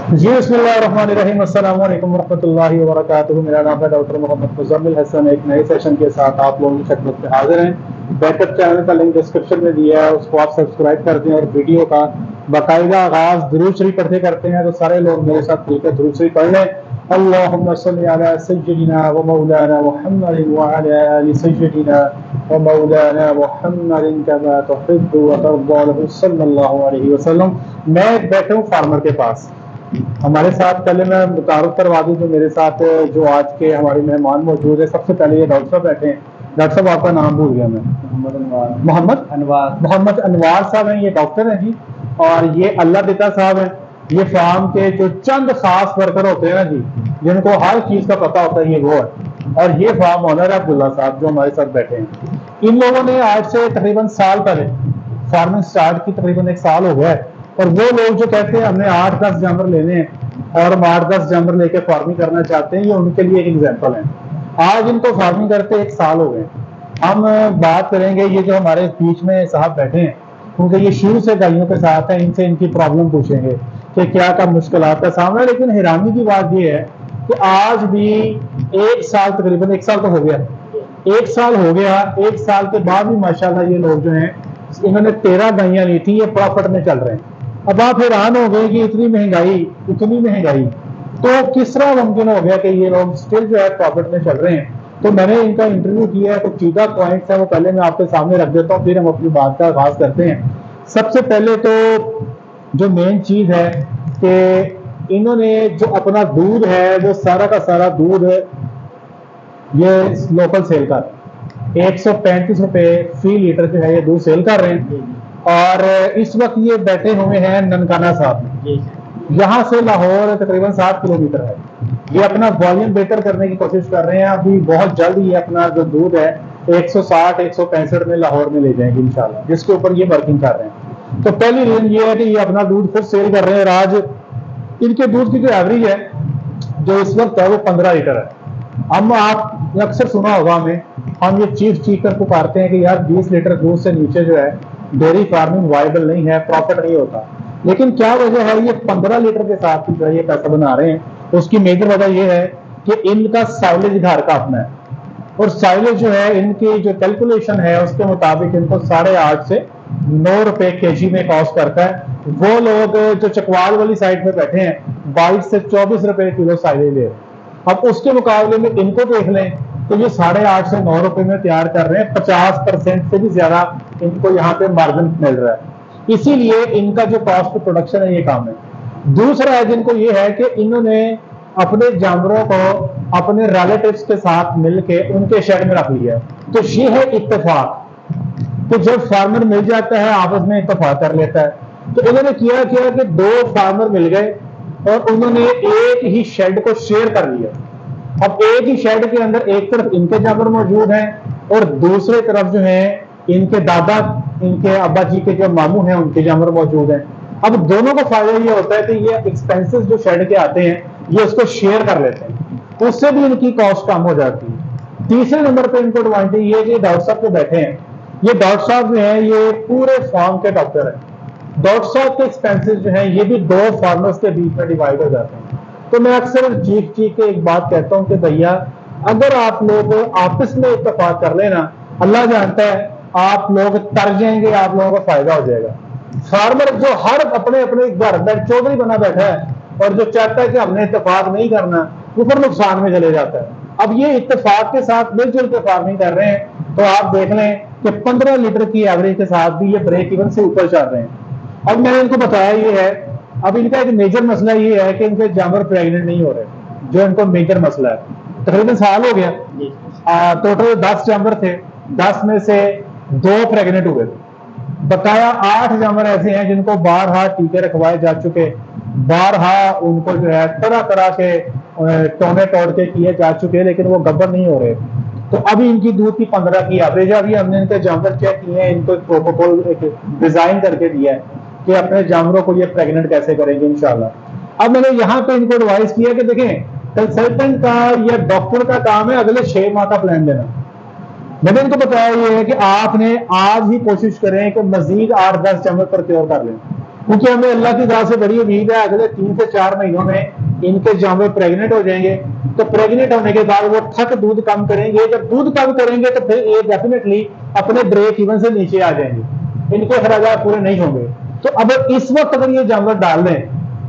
जी बिस्मिल्लाहिर्रहमानिर्रहीम, अस्सलाम वालेकुम रहमतुल्लाहि व बरकातुहू। मेरा नाम है डॉक्टर मोहम्मद मुज़म्मिल हसन। एक नए सेशन के साथ आप लोगों की खिदमत में हाजिर हैं। बैकअप चैनल का लिंक डिस्क्रिप्शन में दिया है, उसको आप सब्सक्राइब कर दें और वीडियो का बाकायदा आगाज दुरूद शरीफ पढ़ते करते हैं तो सारे लोग मेरे साथ मिलकर दुरूद शरीफ पढ़ लें। अल्लाहुम्मा सल्लि अला सय्यिदिना व मौलाना मुहम्मदिन व अला आलि सय्यिदिना व मौलाना मुहम्मदिन कमा तुहिब्बु व तर्दा सल्लल्लाहु अलैहि वसल्लम। मैं बैठा हूँ फार्मर के पास। हमारे साथ पहले मैं मुतारुफ करवा दूं जो मेरे साथ जो आज के हमारे मेहमान मौजूद है। सबसे पहले ये डॉक्टर साहब बैठे हैं। डॉक्टर साहब आपका नाम भूल गया मैं। मोहम्मद अनवार साहब हैं, ये डॉक्टर हैं जी। और ये अल्लाह देता साहब हैं, ये फार्म के जो चंद खास वर्कर होते हैं ना जी, जिनको हर चीज का पता होता है, ये वो है। और ये फार्म ओनर है अब्दुल्ला साहब जो हमारे साथ बैठे हैं। इन लोगों ने आज से तकरीबन साल पहले फार्मिंग स्टार्ट की, तकरीबन एक साल हो गया है। और वो लोग जो कहते हैं हमने 8-10 जानवर लेने हैं और हम 8-10 जानवर लेके फार्मिंग करना चाहते हैं, ये उनके लिए एक एग्जाम्पल है। आज इनको फार्मिंग करते एक साल हो गए। हम बात करेंगे, ये जो हमारे बीच में साहब बैठे हैं, क्योंकि ये शुरू से गायों के साथ है, इनसे इनकी प्रॉब्लम पूछेंगे कि क्या क्या मुश्किलात का सामना है। लेकिन हैरानी की बात ये है कि आज भी एक साल, तकरीबन एक साल तो हो गया, एक साल हो गया, एक साल के बाद भी माशाल्लाह ये लोग जो हैं, इन्होंने 13 गायियां ली थी, ये प्रॉफिट में चल रहे हैं। अब आप हैरान हो गए कि इतनी महंगाई तो किस तरह मुमकिन हो गया कि ये लोग स्टिल जो है प्रॉफिट में चल रहे हैं। तो मैंने इनका इंटरव्यू किया है, कुछ चीजा पॉइंट्स है वो पहले मैं आपके सामने रख देता हूँ, फिर हम अपनी बात का आगाज करते हैं। सबसे पहले तो जो मेन चीज है कि इन्होंने जो अपना दूध है वो सारा का सारा दूध ये लोकल सेल कर 135 रुपए फी लीटर जो है ये दूध सेल कर रहे हैं। और इस वक्त ये बैठे हुए हैं ननकाना साहब, यहाँ से लाहौर तकरीबन 7 किलोमीटर है। ये अपना वॉल्यूम बेहतर करने की कोशिश कर रहे हैं। अभी बहुत जल्द ये अपना जो दूध है 160-165 में लाहौर में ले जाएंगे इंशाल्लाह, जिसके ऊपर ये वर्किंग कर रहे हैं। तो पहली रीजन ये है कि ये अपना दूध खुद सेल कर रहे हैं। आज इनके दूध की जो एवरेज है जो इस वक्त है वो 15 लीटर है। हम आप अक्सर सुना होगा हमें, हम ये चीख कर पुकारते हैं कि यार 20 लीटर दूध से नीचे जो है डेयरी फार्मिंग वायबल नहीं है, प्रॉफिट नहीं होता। लेकिन क्या वजह है, ये 15 लीटर के साथ जो है ये पैसा बना रहे हैं। उसकी मेजर वजह ये है कि इनका साइलेज घर का अपना है, और साइलेज जो है इनकी जो कैलकुलेशन है उसके मुताबिक इनको 8.5 से 9 रुपए केजी में कॉस्ट करता है। वो लोग जो चकवाल वाली साइड पे बैठे हैं 22 से 24 रुपए किलो साइलेज ले रहे हैं। अब उसके मुकाबले में इनको देख लें तो ये 8.5 से 9 रुपए में तैयार कर रहे हैं। 50% से भी ज्यादा इनको यहाँ पे मार्जिन मिल रहा है, इसीलिए इनका जो कॉस्ट प्रोडक्शन है ये काम है। दूसरा है जिनको ये है कि इन्होंने अपने जानवरों को अपने रिलेटिव्स के साथ मिलके उनके शेड में रख लिया। तो ये है इत्तेफाक, तो जब फार्मर मिल जाता है आपस में इत्तेफाक कर लेता है। तो इन्होंने किया कि 2 फार्मर मिल गए और उन्होंने एक ही शेड को शेयर कर लिया। अब एक ही शेड के अंदर एक तरफ इनके जानवर मौजूद हैं और दूसरे तरफ जो है इनके दादा, इनके अब्बा जी के जो मामू हैं उनके जानवर मौजूद हैं। अब दोनों को फायदा ये होता है कि ये एक्सपेंसेस जो शेड के आते हैं ये उसको शेयर कर लेते हैं, उससे भी इनकी कॉस्ट कम हो जाती है। तीसरे नंबर पे इनको एडवांटेज ये है कि डॉक्टर साहब जो बैठे हैं, ये डॉक्टर साहब जो है ये पूरे फार्म के डॉक्टर हैं। डॉक्टर साहब के एक्सपेंसेस जो है ये भी 2 फार्मर्स के बीच में डिवाइड हो जाते हैं। तो मैं अक्सर चीख के एक बात कहता हूं कि भैया अगर आप लोग आपस में इत्तेफाक कर लेना, अल्लाह जानता है आप लोग तर जाएंगे, आप लोगों को फायदा हो जाएगा। फार्मर जो हर अपने अपने घर में चौधरी बना बैठा है और जो चाहता है कि हमने इत्तेफाक नहीं करना, वो फिर नुकसान में चले जाता है। अब ये इत्तेफाक के साथ मिलजुल के फार्मिंग कर रहे हैं तो आप देख लें कि 15 लीटर की एवरेज के साथ भी ये ब्रेक इवन से ऊपर चल रहे हैं। अब मैंने इनको बताया ये है, अब इनका एक मेजर मसला ये है कि इनके जानवर प्रेग्नेंट नहीं हो रहे, जो इनको मेजर मसला है। तकरीबन साल हो गया, टोटल 10 जानवर थे, 10 में से 2 प्रेग्नेंट हुए। बकाया 8 जानवर ऐसे हैं जिनको बारहा टीके रखवाए जा चुके, बारहा उनको जो है तरह तरह के टोने तोड़ के किए जा चुके, लेकिन वो गब्बर नहीं हो रहे। तो अभी इनकी दूध की 15 की एवरेज है। अभी हमने इनके जानवर चेक किए हैं, इनको एक प्रोटोकॉल डिजाइन करके दिया है कि अपने जानवरों को ये प्रेग्नेंट कैसे करेंगे इंशाल्लाह। अब मैंने यहाँ पे इनको एडवाइस किया कि देखें कंसल्टेंट का या डॉक्टर का काम है अगले 6 माह का प्लान देना। मैंने इनको बताया ये है कि आपने आज ही कोशिश करें कि मजीद 8-10 जानवर प्रोक्योर कर लें। क्योंकि हमें अल्लाह की राह से बड़ी उम्मीद है अगले 3 से 4 महीनों में इनके जानवर प्रेग्नेंट हो जाएंगे। तो प्रेग्नेंट होने के बाद वो ठक दूध कम करेंगे, जब दूध कम करेंगे तो फिर ये डेफिनेटली अपने ब्रेक इवन से नीचे आ जाएंगे, इनके खर्चात पूरे नहीं होंगे। तो अब इस वक्त अगर ये जानवर डाल दें,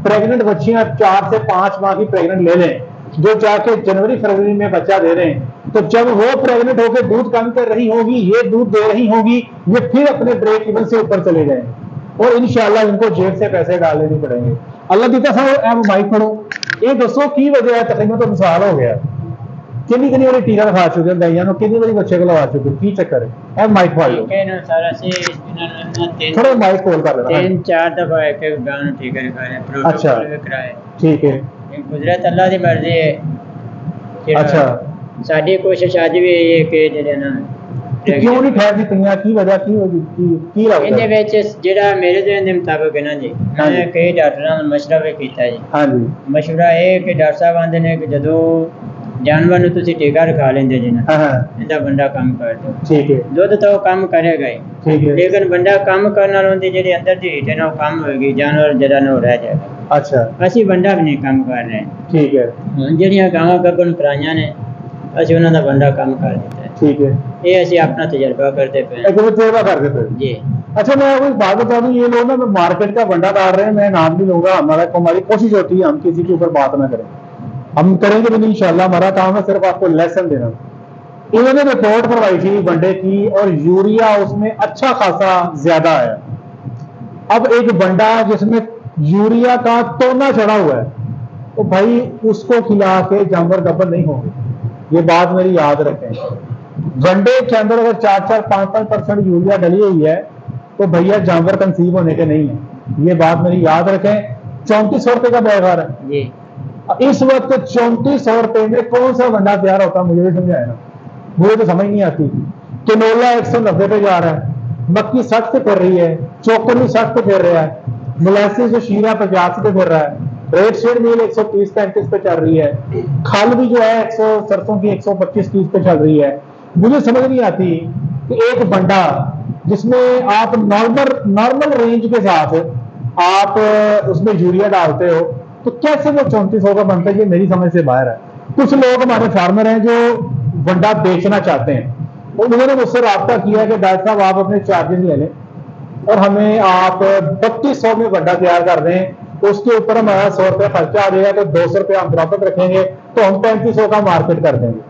प्रेग्नेंट बच्चियां 4 से 5 माह की प्रेग्नेंट ले लें, जो जाके जनवरी फरवरी में बच्चा दे रहे हैं, तो जब वो प्रेग्नेंट होकर दूध कम कर रही होगी, ये दूध दे रही होगी, ये फिर अपने ब्रेक इवन से ऊपर चले जाएंगे और इंशाल्लाह इनको जेब से पैसे डालने नहीं पड़ेंगे। अल्लाह दीता साहब आप माइक पढ़ो, ये दसो की वजह है, तकरीबन तो मिसाल हो गया किन्नी किन्नी वाली टीका खा चुके हैं दवाइयां किन्नी वाली बच्चे को लगा चुके, की चक्कर है? माइक पढ़ लो थोड़ा, माइक खोल कर लेना। 3-4 दफा एक गांव टीका लगाया। अच्छा ठीक है, कुदरत अल्लाह की मर्जी है। अच्छा साडी कोशिश आज भी यही है कि जेडे ना क्यों नहीं ठहर दी पईयां, की वजह की लगदा इहदे विच जेड़ा मेरे दे मुताबिक है ना जी, मैं कई डॉक्टरां नाल मशवरा भी कीता जी। हां जी, मशवरा है कि डॉक्टर साहब आंदे ने कि जदों जानवर ਨੂੰ ਤੁਸੀਂ ਟੀਕਾ ਰਖਾ ਲੈਂਦੇ ਜੀ ਨਾ, ਇਹਦਾ ਬੰਦਾ ਕੰਮ ਕਰ ਦਿਓ। ਠੀਕ ਹੈ, ਦੁੱਧ ਤਾਂ ਉਹ ਕੰਮ ਕਰੇਗਾ ਹੀ, ਠੀਕ ਹੈ, ਲੇਕਿਨ ਬੰਦਾ ਕੰਮ ਕਰਨ ਨਾਲ ਉਹਦੀ ਜਿਹੜੀ ਅੰਦਰ ਦੀ ਹੀਟ ਹੈ ਨਾ ਉਹ ਕੰਮ ਹੋਏਗੀ, ਜਾਨਵਰ ਜਿਹੜਾ ਨਾ ਰਹਿ ਜਾਏਗਾ। ਅੱਛਾ, ਅਸੀਂ ਬੰਦਾ ਵੀ ਨਹੀਂ ਕੰਮ ਕਰ ਰਹੇ। ਠੀਕ ਹੈ, ਜਿਹੜੀਆਂ ਗਾਵਾਂ ਗੱਭਣ ਕਰਾਈਆਂ ਨੇ ਅਸੀਂ ਉਹਨਾਂ ਦਾ ਬੰਦਾ ਕੰਮ ਕਰ ਦਿੱਤਾ ਹੈ। ठीक है, ये ऐसे अपना तजर्बा करते पे जी। अच्छा मैं कोई बात बता दूं, ये लोग ना मार्केट का बंडा डाल रहे हैं, मैं नाम नहीं लूंगा, हमारी कोशिश होती है हम किसी के ऊपर बात ना करें, हम करेंगे भी नहीं इंशाल्लाह, हमारा काम है सिर्फ आपको लेसन देना। इन्होंने रिपोर्ट करवाई थी बंडे की और यूरिया उसमें अच्छा खासा ज्यादा है। अब एक बंडा जिसमें यूरिया का तोना चढ़ा हुआ है, तो भाई उसको खिला के जानवर गब्बर नहीं होंगे, ये बात मेरी याद रखें। वनडे के अंदर अगर 4-5% यूरिया डली हुई है तो भैया जानवर कंसीव होने के नहीं है, ये बात मेरी याद रखें। 3400 रुपए का बैग आ रहा है इस वक्त, 3400 रुपए में कौन सा वंडा तैयार होता है मुझे भी समझाया ना, मुझे तो समझ नहीं आती। कैनोला 190 पे जा रहा है, मक्की 60 पे फिर रही है, चोकर भी 60 पे फिर रहा है, मोलासिस जो शीरा 50 पे फिर रहा है, रेड सीड मील 130-35 पे चल रही है, खल भी जो है 100 सरसों की 125-30 पे चल रही है। मुझे समझ नहीं आती कि एक बंडा जिसमें आप नॉर्मल रेंज के साथ आप उसमें यूरिया डालते हो तो कैसे वो 3400 का बनता है, ये मेरी समझ से बाहर है। कुछ लोग हमारे फार्मर हैं जो बंडा बेचना चाहते हैं, तो उन्होंने मुझसे रब्ता किया कि डॉक्टर साहब आप अपने चार्जेस ले लें और हमें आप 3200 में बंडा तैयार कर दें, उसके ऊपर हमारा 100 रुपया खर्चा आ जाएगा, तो 200 रुपया हम प्रॉफिट रखेंगे, तो हम 3500 का मार्केट कर देंगे।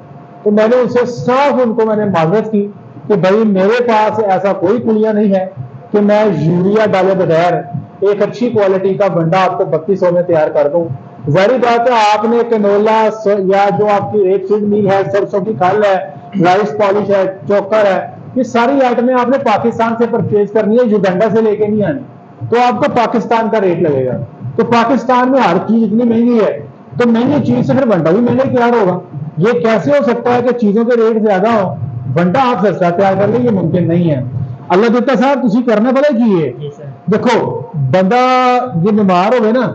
तो मैंने उनसे साफ उनको मैंने माजरत की कि भाई मेरे पास ऐसा कोई पुलिया नहीं है कि मैं यूरिया डाले बगैर एक अच्छी क्वालिटी का बंडा आपको 3200 में तैयार कर दूं। जाहिर बात है आपने कैनोला या जो आपकी रेड सीड मील है, सरसों की खल है, राइस पॉलिश है, चोकर है, ये सारी आइटमें आपने पाकिस्तान से परचेज करनी है, युगांडा से लेके नहीं आनी, तो आपको पाकिस्तान का रेट लगेगा। तो पाकिस्तान में हर चीज इतनी महंगी है, तो महंगी चीज से फिर बंडा भी महंगा तैयार होगा। ये कैसे हो सकता है कि चीजों के रेट ज्यादा हो, बंडा आप सस्ता तैयार कर ले, ये मुमकिन नहीं है। अल्लाह दीता साहब तुसी करना पता की है, देखो बंदा जो बीमार हो ना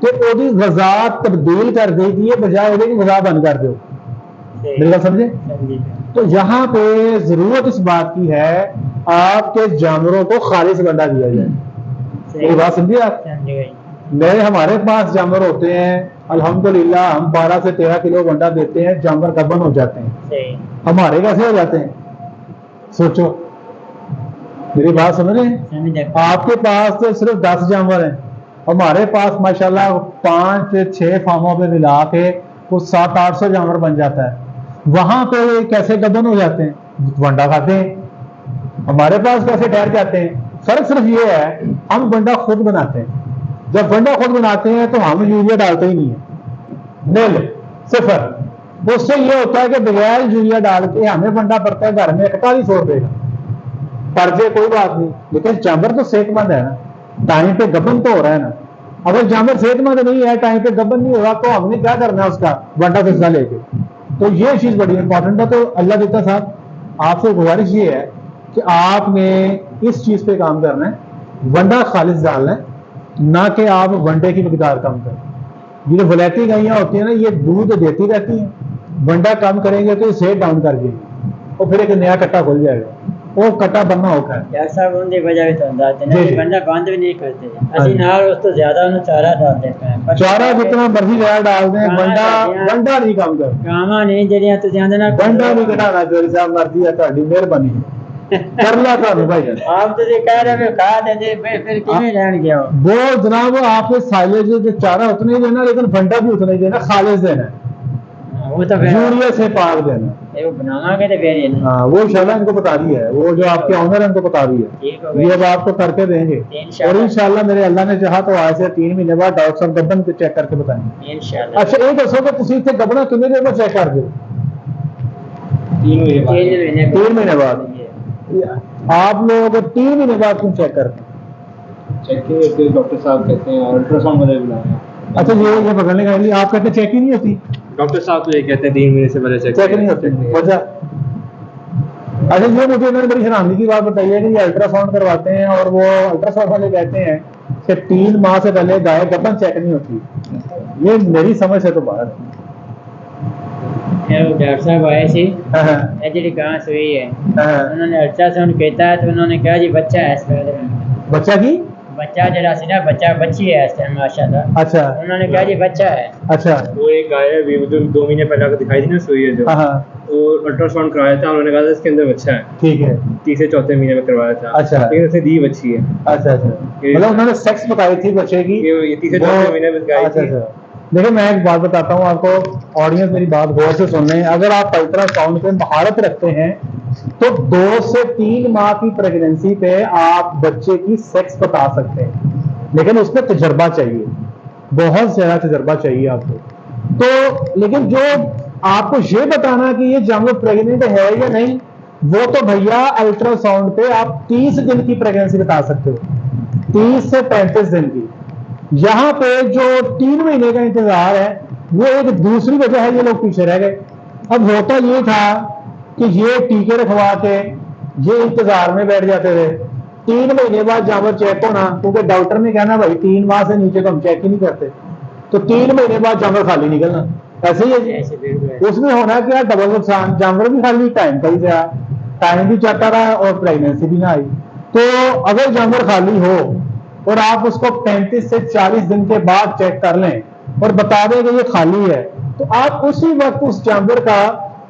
तो ओदी गजा तब्दील कर देगी है, बजाय ओदी गजा बंद कर दो, मेरी बात समझे। तो यहाँ पे जरूरत इस बात की है आपके जानवरों को खालिश बंडा दिया जाए, मेरी बात समझिए आप। मेरे हमारे पास जानवर होते हैं अल्हम्दुलिल्लाह, हम 12 से 13 किलो बंडा देते हैं, जानवर गबन हो जाते हैं। हमारे कैसे हो जाते हैं सोचो, मेरी बात समझ रहे हैं। आपके पास तो सिर्फ 10 जानवर हैं, हमारे पास माशाल्लाह 5-6 फार्मों पे मिला के कुछ 700-800 जानवर बन जाता है। वहां पे कैसे गबन हो जाते हैं, बंडा खाते हैं। हमारे पास कैसे ठहर जाते हैं, फर्क सिर्फ ये है हम बंडा खुद बनाते हैं। जब बंडा खुद बनाते हैं तो हम यूरिया डालते ही नहीं है, नील सिफर। उससे ये होता है कि बगैर यूरिया डाल के हमें बंडा पड़ता है घर में 4100 रुपए का, पर जे कोई बात नहीं, लेकिन जानवर तो सेहतमंद है ना, टाइम पे गबन तो हो रहा है ना। अगर जानवर सेहतमंद नहीं है, टाइम पे गबन नहीं हो रहा, तो हमने क्या करना है उसका बंडा सस्ता लेके। तो ये चीज बड़ी इंपॉर्टेंट है। तो अल्लाह दीता साहब आपसे गुजारिश ये है कि आपने इस चीज पे काम करना है, वंडा खालिश डालना है, ना कि आप वनडे की मकदार कम करें। ये जो वलैती गाइयाँ होती हैं ना, ये दूध देती रहती हैं, वंडा कम करेंगे तो ये सेहत डाउन कर देंगे और फिर एक नया कट्टा खुल जाएगा। वो कटा बनना होता है। डॉक्टर साहब उनकी वजह भी तो अंदाज़ जी, जी। बंदा बंद भी नहीं करते असि नाल उस तो ज्यादा उन्हें चारा डाल देते हैं चारा जितना मर्जी ज्यादा डाल दें, गावां बंडा साडियां- बंडा नहीं काम कर, गावां नहीं ਜਿਹੜੀਆਂ ਤੁਸੀਂ ਆਂਦੇ ਨਾ बंडा नहीं घटाना चोरी साहब, मर्जी है ਤੁਹਾਡੀ ਮਿਹਰਬਾਨੀ कर ला ਤੁਹਾਨੂੰ भाई जान। आप तो कह रहे हो खा देंगे फिर किਵੇਂ ਰਹਿਣਗੇ ਉਹ वो जनाब आपके साइलेज जो चारा उतना ही देना, लेकिन बंडा भी उतना ही देना, खालिज देना, वो तो फिर यूरिया से पाक देना। वो बनावांगे तो फिर ये नहीं। हाँ वो इंशाल्लाह इनको बता दी है, वो जो आपके ऑनर है उनको बता दी है, ठीक हो ये गया अब आपको करके देंगे। और इंशाल्लाह मेरे अल्लाह ने चाहा तो आज से 3 महीने बाद डॉक्टर साहब गबन को चेक करके बताएंगे इंशाल्लाह। अच्छा ये दसो कि तुम इतने गबना कितने देर में चेक कर दो? 3 महीने बाद आप लोग 3 महीने बाद क्यों चेक करते हैं? चेक डॉक्टर साहब कहते हैं अल्ट्रासाउंड वाले बुलाना। अच्छा ये पकड़ने का लिए आप कहते चेक ही नहीं होती? डॉक्टर साहब तो ये कहते हैं 3 महीने से पहले चेक नहीं होती वजह? अच्छा ये मुझे इन्होंने बड़ी हैरानी की बात बताई है कि ये अल्ट्रासाउंड करवाते हैं और वो अल्ट्रासाउंड वाले कहते हैं कि 3 माह से पहले गाय गबन चेक नहीं होती। ये मेरी समझ से तो बाहर है। डॉक्टर साहब आए थे हाँ, जी गां सुई है हाँ। उन्होंने अल्ट्रासाउंड किया तो उन्होंने कहा जी बच्चा है इस वक्त बच्चा की बच्चा जरा सी ना बच्चा बच्ची है इस टाइम माशाल्लाह। अच्छा उन्होंने कहा जी बच्चा है। अच्छा वो एक गाय है अभी जो 2 महीने पहले आपको दिखाई थी ना सुई है जो, हाँ हाँ वो अल्ट्रासाउंड कराया था, उन्होंने कहा था इसके अंदर बच्चा है। ठीक है। तीसरे चौथे महीने में करवाया था। अच्छा। लेकिन उसने दी बच्ची है। अच्छा अच्छा मतलब उन्होंने सेक्स बताई थी बच्चे की? ये तीसरे चौथे महीने में गाय अच्छा थी। अच्छा देखो मैं एक बात बताता हूँ आपको, ऑडियंस मेरी बात गौर से सुन रहे हैं। अगर आप अल्ट्रासाउंड पे महारत रखते हैं तो 2 से 3 माह की प्रेगनेंसी पे आप बच्चे की सेक्स बता सकते हैं, लेकिन उसमें तजर्बा चाहिए, बहुत ज्यादा तजर्बा चाहिए आपको। तो लेकिन जो आपको ये बताना कि ये जानवर प्रेग्नेंट है या नहीं, वो तो भैया अल्ट्रासाउंड पे आप 30 दिन की प्रेगनेंसी बता सकते हो, 30 से 35 दिन की। यहाँ पे जो 3 महीने का इंतजार है वो एक दूसरी वजह है, ये लोग पीछे रह गए। अब होता ये था कि ये टीके रखवा के ये इंतजार में बैठ जाते थे, 3 महीने बाद जानवर चेक होना, क्योंकि डॉक्टर ने कहना भाई 3 माह से नीचे तो हम चेक ही नहीं करते, तो 3 महीने बाद जानवर खाली निकलना, ऐसे ही है जी। उसमें होना क्या, डबल नुकसान, जानवर भी खाली, टाइम का ही गया, टाइम भी जाता रहा और प्रेगनेंसी भी ना आई। तो अगर जानवर खाली हो और आप उसको 35 से 40 दिन के बाद चेक कर लें और बता दें कि ये खाली है, तो आप उसी वक्त उस जानवर का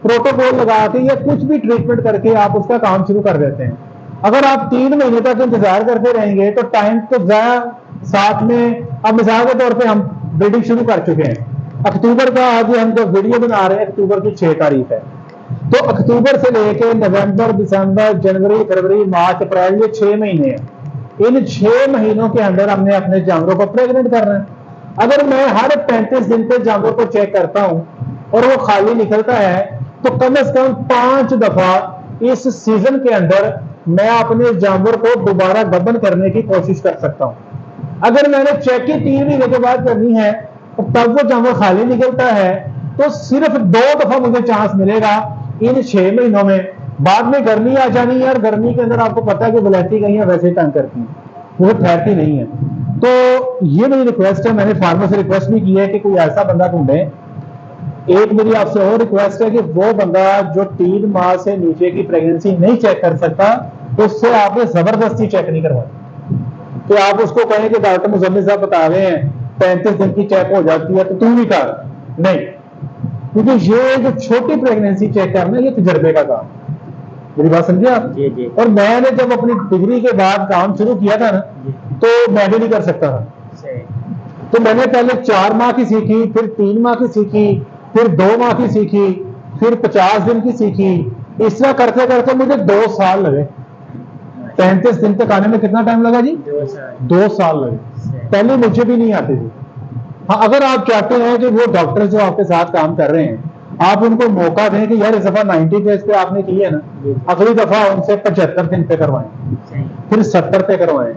प्रोटोकॉल लगा के या कुछ भी ट्रीटमेंट करके आप उसका काम शुरू कर देते हैं। अगर आप 3 महीने तक इंतजार करते रहेंगे तो टाइम तो जाया साथ में। अब मिसाल के तौर पे हम ब्रीडिंग शुरू कर चुके हैं, अक्टूबर का आज हम जो वीडियो बना रहे हैं अक्टूबर की 6 तारीख है, तो अक्टूबर से लेके नवंबर, दिसंबर, जनवरी, फरवरी, मार्च, अप्रैल, ये 6 महीने हैं। इन 6 महीनों के अंदर हमने अपने जानवरों को प्रेग्नेंट करना है। अगर मैं हर 35 दिन पे जानवर को चेक करता हूं और वो खाली निकलता है, तो कम से कम 5 दफा इस सीजन के अंदर मैं अपने जानवर को दोबारा गबन करने की कोशिश कर सकता हूं। अगर मैंने चेकिंग 3 महीने के बाद करनी है तो तब वो जानवर खाली निकलता है, तो सिर्फ 2 दफा मुझे चांस मिलेगा इन 6 महीनों में। बाद में गर्मी आ जानी है और गर्मी के अंदर आपको पता है कि वैलेंटी गईयां वैसे ही तंग करती हैं, वो ठहरती नहीं है। तो ये मेरी रिक्वेस्ट है, मैंने फार्मर से रिक्वेस्ट भी की है कि कोई ऐसा बंदा ढूंढे। एक मेरी आपसे और रिक्वेस्ट है कि वो बंदा जो 3 माह से नीचे की प्रेगनेंसी नहीं चेक कर सकता, तो उससे आपने जबरदस्ती चेक नहीं करवाई। तो आप उसको कहें कि डॉक्टर मुजम्मिल साहब बता रहे हैं 35 दिन की चेक हो जाती है तो तू भी कर, नहीं, क्योंकि ये जो छोटी प्रेगनेंसी चेक करना ये तजर्बे का काम। मेरी बात समझे आप? जी जी। और मैंने जब अपनी डिग्री के बाद काम शुरू किया था ना, तो मैं भी नहीं कर सकता था। तो मैंने पहले 4 माह की सीखी, फिर 3 माह की सीखी, फिर 2 माह की सीखी, फिर 50 दिन की सीखी। इस तरह करते करते मुझे 2 साल लगे। 35 दिन तक आने में कितना टाइम लगा जी? 2 साल लगे। पहले मुझे भी नहीं आते थे। हाँ, अगर आप चाहते हैं कि वो डॉक्टर जो आपके साथ काम कर रहे हैं, आप उनको मौका दें कि यार इस दफा 90 डेज पे आपने की है ना, अगली दफा उनसे 75 दिन पे करवाएं, फिर 70 पे करवाएं।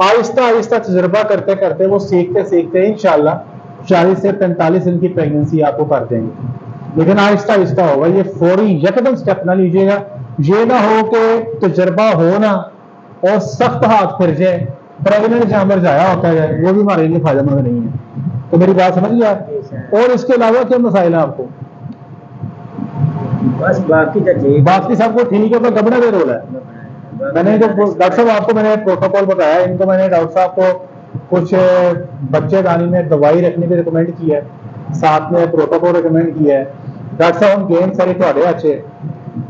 आहिस्ता आहिस्ता तजुर्बा करते करते वो सीखते सीखते इंशाल्लाह 40 से 45 दिन की प्रेगनेंसी आपको कर देंगे। लेकिन आहिस्ता आहिस्ता होगा, ये फौरी यकदम स्टेप ना लीजिएगा। ये ना हो कि तजुर्बा हो ना और सख्त हाथ फिर जाए, प्रेगनेंट जानवर जाया होता है, वो भी हमारे लिए फायदेमंद नहीं है। तो मेरी बात समझिए आप। और इसके अलावा क्या मसाइल है आपको? बस बाकी तो ठीक, बाकी सबको ठीक है, तो गबड़ा दे रोल है। मैंने जो डॉक्टर साहब आपको मैंने प्रोटोकॉल बताया, इनको मैंने डॉक्टर साहब को कुछ बच्चेदानी में दवाई रखने की रिकमेंड की है, साथ में प्रोटोकॉल रिकमेंड किया है। डॉक्टर साहब हम गेम सारे थोड़े अच्छे,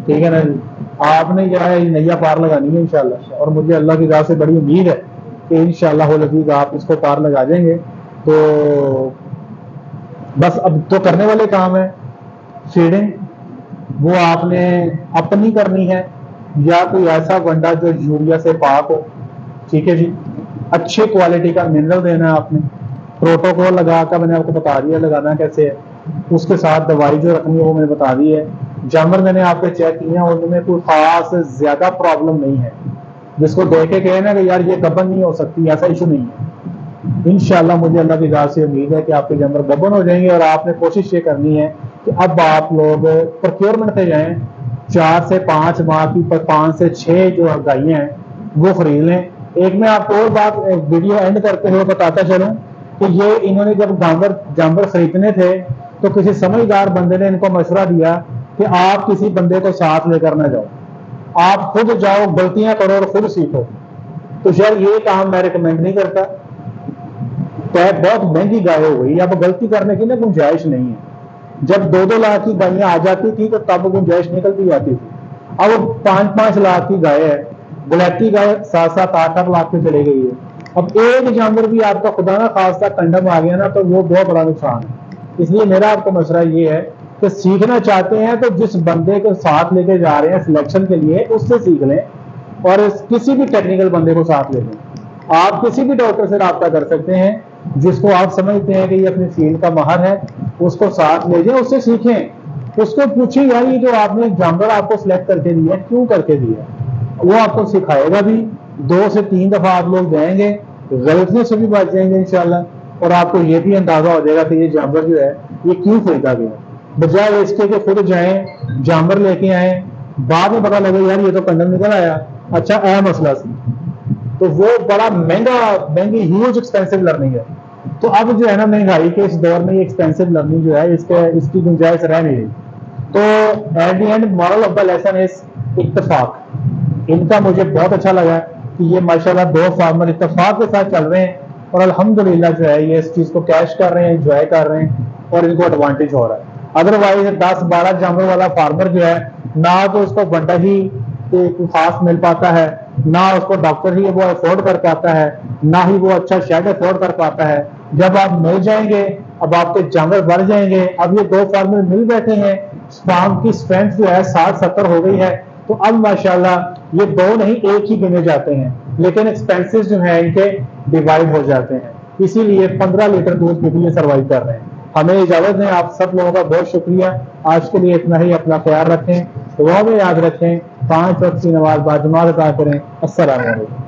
ठीक है ना जी, आपने जो है नैया पार लगानी है इंशाल्लाह, और मुझे अल्लाह की राह से बड़ी उम्मीद है कि इंशाल्लाह लजीज आप इसको पार लगा देंगे। तो बस अब तो करने वाले काम है फीडिंग, वो आपने अपनी करनी है या कोई ऐसा वंडा जो यूरिया से पाक हो, ठीक है जी। अच्छी क्वालिटी का मिनरल देना है आपने, प्रोटोकॉल लगाकर मैंने आपको बता दिया लगाना कैसे है, उसके साथ दवाई जो रखनी है वो मैंने बता दी है। जानवर मैंने आपके चेक किए हैं, उनमें कोई खास ज्यादा प्रॉब्लम नहीं है, जिसको देख के कहे ना कि यार ये गबन नहीं हो सकती, ऐसा इशू नहीं है। इंशाल्लाह मुझे अल्लाह की राह से उम्मीद है कि आपके जानवर गबन हो जाएंगे। और आपने कोशिश ये करनी है कि अब आप लोग प्रोक्योरमेंट पे जाएं, 4 से 5 माह की 5 से 6 जो गायें हैं वो खरीद लें। एक मैं आपको और बात वीडियो एंड करते हुए बताता चलूं कि ये इन्होंने जब जानवर खरीदने थे तो किसी समझदार बंदे ने इनको मशवरा दिया कि आप किसी बंदे को साथ लेकर ना जाओ, आप खुद जाओ, गलतियां करो और खुद सीखो। तो शायद ये काम मैं रिकमेंड नहीं करता, तो बहुत महंगी गाय हो गई, अब गलती करने की ना गुंजाइश नहीं है। जब 2-2 लाख की गायें आ जाती थी तो तब गुंजाइश निकलती जाती थी, अब 5-5 लाख की गाय है, ब्लैक की गाय 7-7, 8-8 लाख पे चले गई है। अब एक जानवर भी आपका खुदा ना खासा कंडम आ गया ना तो वो बहुत बड़ा नुकसान है। इसलिए मेरा आपको मसला ये है कि सीखना चाहते हैं तो जिस बंदे को साथ लेके जा रहे हैं सिलेक्शन के लिए उससे सीख लें, और किसी भी टेक्निकल बंदे को साथ ले लें। आप किसी भी डॉक्टर से रब्ता कर सकते हैं जिसको आप समझते हैं कि ये अपनी फील्ड का माहर है, उसको साथ ले जाए, उससे सीखें, उसको पूछें यार ये जो आपने जानवर आपको सिलेक्ट करके दिया क्यों करके दिया, वो आपको सिखाएगा भी। 2 से 3 दफा आप लोग जाएंगे, गलतियों से भी बच जाएंगे इंशाल्लाह, और आपको ये भी अंदाजा हो जाएगा कि ये जानवर जो है ये क्यों खरीदा गया। बजाय इसके कि खुद जाएं जानवर लेके आए, बाद में पता लगे यार ये तो कंडम निकल आया, अच्छा अहम मसला सी, तो वो बड़ा महंगी ह्यूज एक्सपेंसिव लर्निंग है। तो अब जो है ना महंगाई के इस दौर में ये एक्सपेंसिव लर्निंग जो है इसकी गुंजाइश रह नहीं रही। तो at the end moral of the lesson is इत्तेफाक। इनका मुझे बहुत अच्छा लगा कि ये माशाल्लाह 2 फार्मर इत्तेफाक के साथ चल रहे हैं और अल्हम्दुलिल्लाह जो है ये इस चीज को कैश कर रहे हैं, एंजॉय कर रहे हैं और इनको एडवांटेज हो रहा है। अदरवाइज 10-12 जानवर वाला फार्मर जो है ना तो उसको बंडा ही खास मिल पाता है, ना उसको डॉक्टर ही वो अफोर्ड कर पाता है, ना ही वो अच्छा शेड अफोर्ड कर पाता है। जब आप मिल जाएंगे, अब आपके जानवर बढ़ जाएंगे, अब ये 2 फार्मर मिल बैठे हैं, फार्म की स्ट्रेंथ जो है 60-70 हो गई है, तो अब माशाल्लाह ये 2 नहीं 1 ही गिने जाते हैं, लेकिन एक्सपेंसेस जो है इनके डिवाइड हो जाते हैं, इसीलिए 15 लीटर दूध के लिए सर्वाइव कर रहे हैं। हमें इजाजत दें, आप सब लोगों का बहुत शुक्रिया। आज के लिए इतना ही, अपना ख्याल रखें, दुआ में याद रखें, 5 वक्त की नमाज बाजमात अता करें। अस्सलाम वालेकुम।